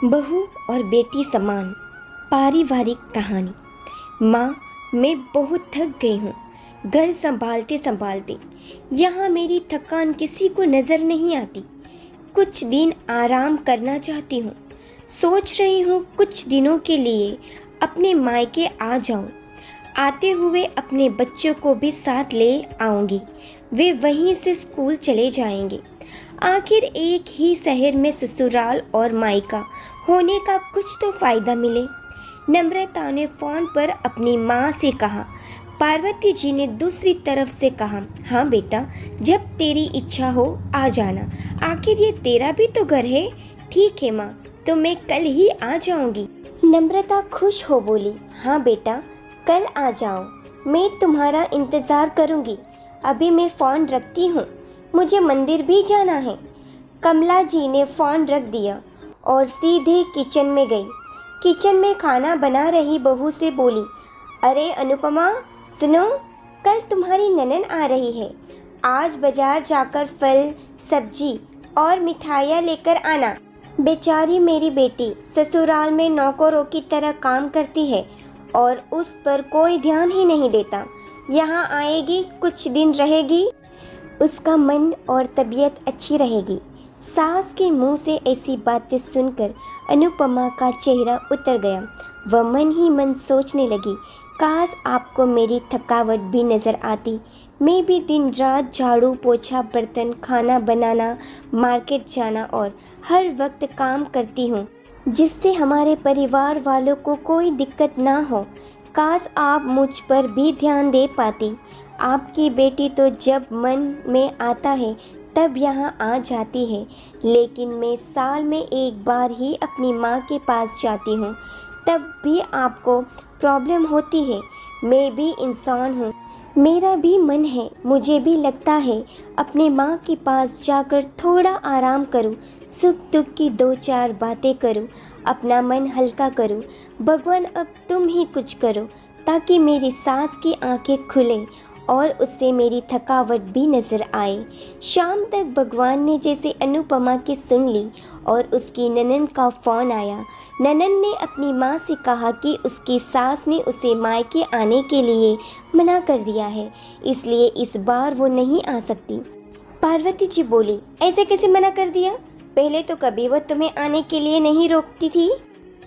बहू और बेटी समान पारिवारिक कहानी। माँ, मैं बहुत थक गई हूँ। घर संभालते संभालते यहाँ मेरी थकान किसी को नज़र नहीं आती। कुछ दिन आराम करना चाहती हूँ। सोच रही हूँ कुछ दिनों के लिए अपने मायके आ जाऊँ। आते हुए अपने बच्चों को भी साथ ले आऊँगी। वे वहीं से स्कूल चले जाएंगे। आखिर एक ही शहर में ससुराल और मायका होने का कुछ तो फ़ायदा मिले। नम्रता ने फ़ोन पर अपनी माँ से कहा। पार्वती जी ने दूसरी तरफ से कहा, हाँ बेटा, जब तेरी इच्छा हो आ जाना। आखिर ये तेरा भी तो घर है। ठीक है माँ, तो मैं कल ही आ जाऊंगी। नम्रता खुश हो बोली, हाँ बेटा, कल आ जाओ। मैं तुम्हारा इंतज़ार करूंगी। अभी मैं फ़ोन रखती हूँ, मुझे मंदिर भी जाना है। कमला जी ने फ़ोन रख दिया और सीधे किचन में गई। किचन में खाना बना रही बहू से बोली, अरे अनुपमा, सुनो, कल तुम्हारी ननद आ रही है। आज बाजार जाकर फल, सब्जी और मिठाइयाँ लेकर आना। बेचारी मेरी बेटी ससुराल में नौकरों की तरह काम करती है और उस पर कोई ध्यान ही नहीं देता। यहाँ आएगी, कुछ दिन रहेगी, उसका मन और तबीयत अच्छी रहेगी। सास के मुंह से ऐसी बातें सुनकर अनुपमा का चेहरा उतर गया। वह मन ही मन सोचने लगी, काश आपको मेरी थकावट भी नज़र आती। मैं भी दिन रात झाड़ू पोछा, बर्तन, खाना बनाना, मार्केट जाना और हर वक्त काम करती हूँ, जिससे हमारे परिवार वालों को कोई दिक्कत ना हो। काश आप मुझ पर भी ध्यान दे पाती। आपकी बेटी तो जब मन में आता है तब यहाँ आ जाती है, लेकिन मैं साल में एक बार ही अपनी माँ के पास जाती हूँ, तब भी आपको प्रॉब्लम होती है। मैं भी इंसान हूँ, मेरा भी मन है। मुझे भी लगता है अपने माँ के पास जाकर थोड़ा आराम करूँ, सुख दुख की दो चार बातें करूँ, अपना मन हल्का करूँ। भगवान, अब तुम ही कुछ करो ताकि मेरी सास की आंखें खुलें और उससे मेरी थकावट भी नज़र आए। शाम तक भगवान ने जैसे अनुपमा की सुन ली और उसकी ननद का फ़ोन आया। ननद ने अपनी माँ से कहा कि उसकी सास ने उसे मायके आने के लिए मना कर दिया है, इसलिए इस बार वो नहीं आ सकती। पार्वती जी बोली, ऐसे कैसे मना कर दिया? पहले तो कभी वो तुम्हें आने के लिए नहीं रोकती थी।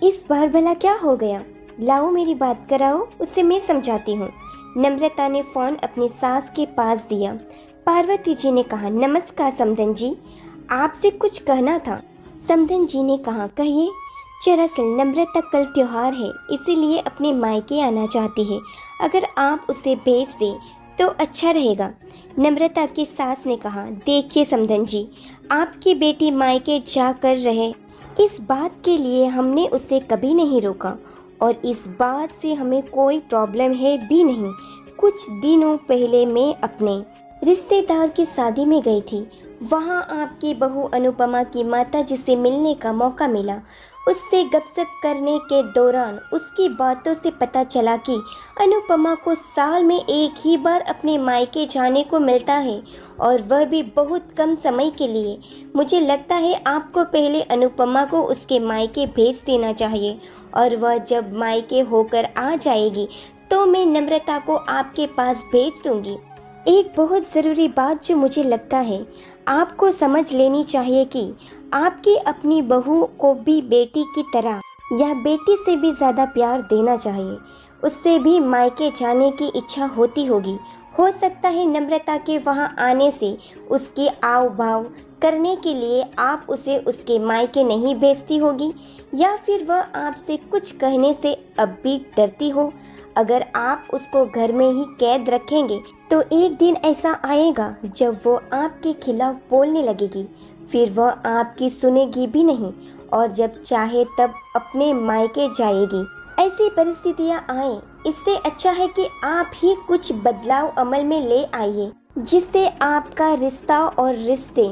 इस बार भला क्या हो गया? लाओ मेरी बात कराओ, उससे मैं समझाती हूँ। नम्रता ने फ़ोन अपनी सास के पास दिया। पार्वती जी ने कहा, नमस्कार समधन जी, आपसे कुछ कहना था। समधन जी ने कहा, कहिए। दरअसल नम्रता कल त्योहार है, इसीलिए अपने मायके आना चाहती है। अगर आप उसे भेज दें तो अच्छा रहेगा। नम्रता की सास ने कहा, देखिए समधन जी, आपकी बेटी मायके जा कर रहे, इस बात के लिए हमने उसे कभी नहीं रोका और इस बात से हमें कोई प्रॉब्लम है भी नहीं। कुछ दिनों पहले मैं अपने रिश्तेदार की शादी में गई थी। वहाँ आपकी बहू अनुपमा की माता जी से मिलने का मौका मिला। उससे गपशप करने के दौरान उसकी बातों से पता चला कि अनुपमा को साल में एक ही बार अपने मायके जाने को मिलता है और वह भी बहुत कम समय के लिए। मुझे लगता है आपको पहले अनुपमा को उसके मायके भेज देना चाहिए और वह जब मायके होकर आ जाएगी तो मैं नम्रता को आपके पास भेज दूंगी। एक बहुत ज़रूरी बात जो मुझे लगता है आपको समझ लेनी चाहिए कि आपकी अपनी बहू को भी बेटी की तरह या बेटी से भी ज़्यादा प्यार देना चाहिए। उससे भी मायके जाने की इच्छा होती होगी। हो सकता है नम्रता के वहाँ आने से उसकी आव भाव करने के लिए आप उसे उसके मायके नहीं भेजती होगी, या फिर वह आपसे कुछ कहने से अब भी डरती हो। अगर आप उसको घर में ही कैद रखेंगे तो एक दिन ऐसा आएगा जब वो आपके खिलाफ बोलने लगेगी, फिर वह आपकी सुनेगी भी नहीं और जब चाहे तब अपने मायके जाएगी। ऐसी परिस्थितियां आए, इससे अच्छा है कि आप ही कुछ बदलाव अमल में ले आइए, जिससे आपका रिश्ता और रिश्ते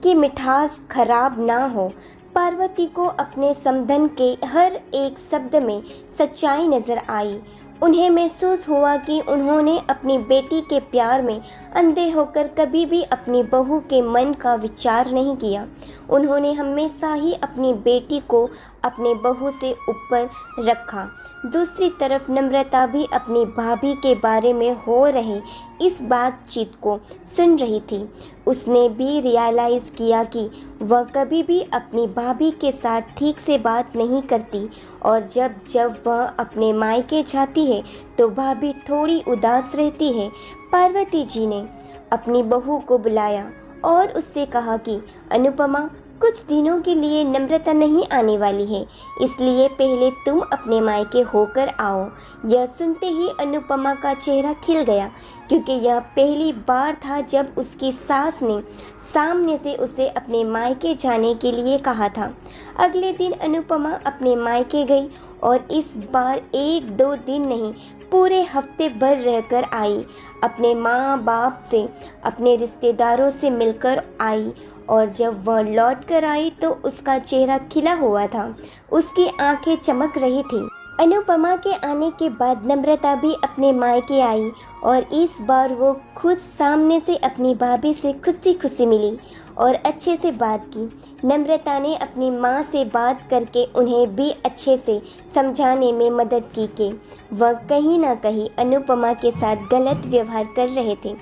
की मिठास खराब ना हो। पार्वती को अपने समधन के हर एक शब्द में सच्चाई नजर आई। उन्हें महसूस हुआ कि उन्होंने अपनी बेटी के प्यार में अंधे होकर कभी भी अपनी बहू के मन का विचार नहीं किया। उन्होंने हमेशा ही अपनी बेटी को अपने बहू से ऊपर रखा। दूसरी तरफ नम्रता भी अपनी भाभी के बारे में हो रहे इस बातचीत को सुन रही थी। उसने भी रियलाइज़ किया कि वह कभी भी अपनी भाभी के साथ ठीक से बात नहीं करती और जब जब वह अपने मायके जाती है तो भाभी थोड़ी उदास रहती है। पार्वती जी ने अपनी बहू को बुलाया और उससे कहा कि अनुपमा, कुछ दिनों के लिए नम्रता नहीं आने वाली है, इसलिए पहले तुम अपने मायके होकर आओ। यह सुनते ही अनुपमा का चेहरा खिल गया, क्योंकि यह पहली बार था जब उसकी सास ने सामने से उसे अपने मायके जाने के लिए कहा था। अगले दिन अनुपमा अपने मायके गई और इस बार 1-2 दिन नहीं, पूरे हफ्ते भर रहकर आई। अपने माँ बाप से, अपने रिश्तेदारों से मिलकर आई और जब वह लौट कर आई तो उसका चेहरा खिला हुआ था, उसकी आंखें चमक रही थी। अनुपमा के आने के बाद नम्रता भी अपने मायके आई और इस बार वो खुद सामने से अपनी भाभी से खुशी खुशी मिली और अच्छे से बात की। नम्रता ने अपनी माँ से बात करके उन्हें भी अच्छे से समझाने में मदद की कि वह कहीं ना कहीं अनुपमा के साथ गलत व्यवहार कर रहे थे।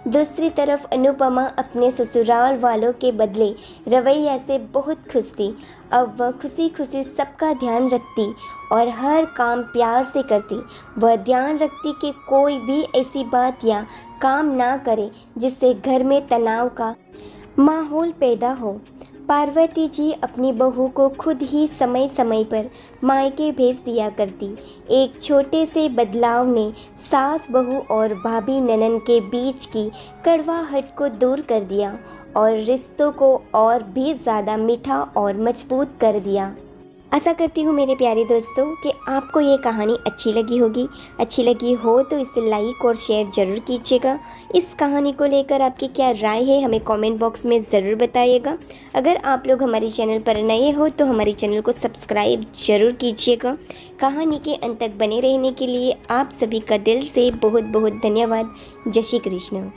दूसरी तरफ अनुपमा अपने ससुराल वालों के बदले रवैया से बहुत खुश थी। अब वह खुशी खुशी सबका ध्यान रखती और हर काम प्यार से करती। वह ध्यान रखती कि कोई भी ऐसी बात या काम ना करे जिससे घर में तनाव का माहौल पैदा हो। पार्वती जी अपनी बहू को खुद ही समय समय पर मायके भेज दिया करती। एक छोटे से बदलाव ने सास बहू और भाभी ननन के बीच की कड़वाहट को दूर कर दिया और रिश्तों को और भी ज़्यादा मीठा और मजबूत कर दिया। आशा करती हूँ मेरे प्यारे दोस्तों कि आपको ये कहानी अच्छी लगी होगी। अच्छी लगी हो तो इसे लाइक और शेयर ज़रूर कीजिएगा। इस कहानी को लेकर आपकी क्या राय है हमें कमेंट बॉक्स में ज़रूर बताइएगा। अगर आप लोग हमारे चैनल पर नए हो तो हमारे चैनल को सब्सक्राइब ज़रूर कीजिएगा। कहानी के अंत तक बने रहने के लिए आप सभी का दिल से बहुत बहुत धन्यवाद। जय श्री कृष्ण।